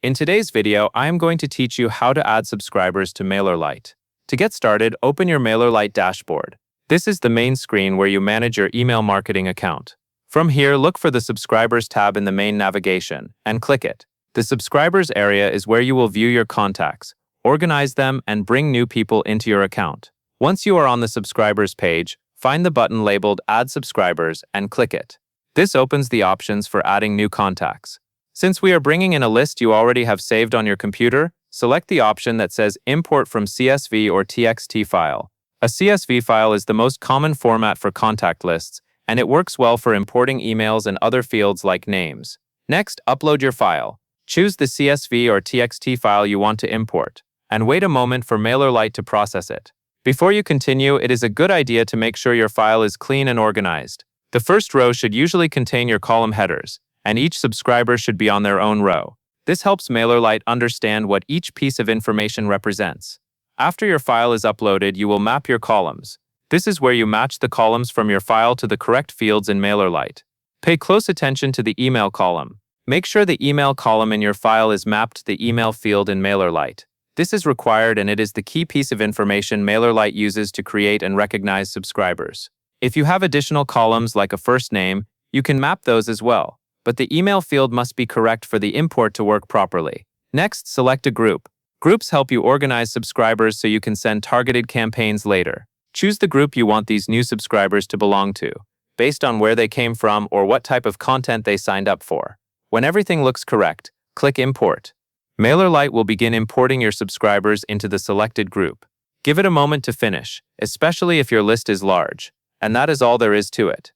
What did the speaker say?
In today's video, I am going to teach you how to add subscribers to Mailerlite. To get started, open your Mailerlite dashboard. This is the main screen where you manage your email marketing account. From here, look for the Subscribers tab in the main navigation and click it. The Subscribers area is where you will view your contacts, organize them, and bring new people into your account. Once you are on the Subscribers page, find the button labeled Add Subscribers and click it. This opens the options for adding new contacts. Since we are bringing in a list you already have saved on your computer, select the option that says Import from CSV or TXT file. A CSV file is the most common format for contact lists, and it works well for importing emails and other fields like names. Next, upload your file. Choose the CSV or TXT file you want to import, and wait a moment for Mailerlite to process it. Before you continue, it is a good idea to make sure your file is clean and organized. The first row should usually contain your column headers, and each subscriber should be on their own row. This helps Mailerlite understand what each piece of information represents. After your file is uploaded, you will map your columns. This is where you match the columns from your file to the correct fields in Mailerlite. Pay close attention to the email column. Make sure the email column in your file is mapped to the email field in Mailerlite. This is required, and it is the key piece of information Mailerlite uses to create and recognize subscribers. If you have additional columns like a first name, you can map those as well. But the email field must be correct for the import to work properly. Next, select a group. Groups help you organize subscribers so you can send targeted campaigns later. Choose the group you want these new subscribers to belong to, based on where they came from or what type of content they signed up for. When everything looks correct, click Import. Mailerlite will begin importing your subscribers into the selected group. Give it a moment to finish, especially if your list is large. And that is all there is to it.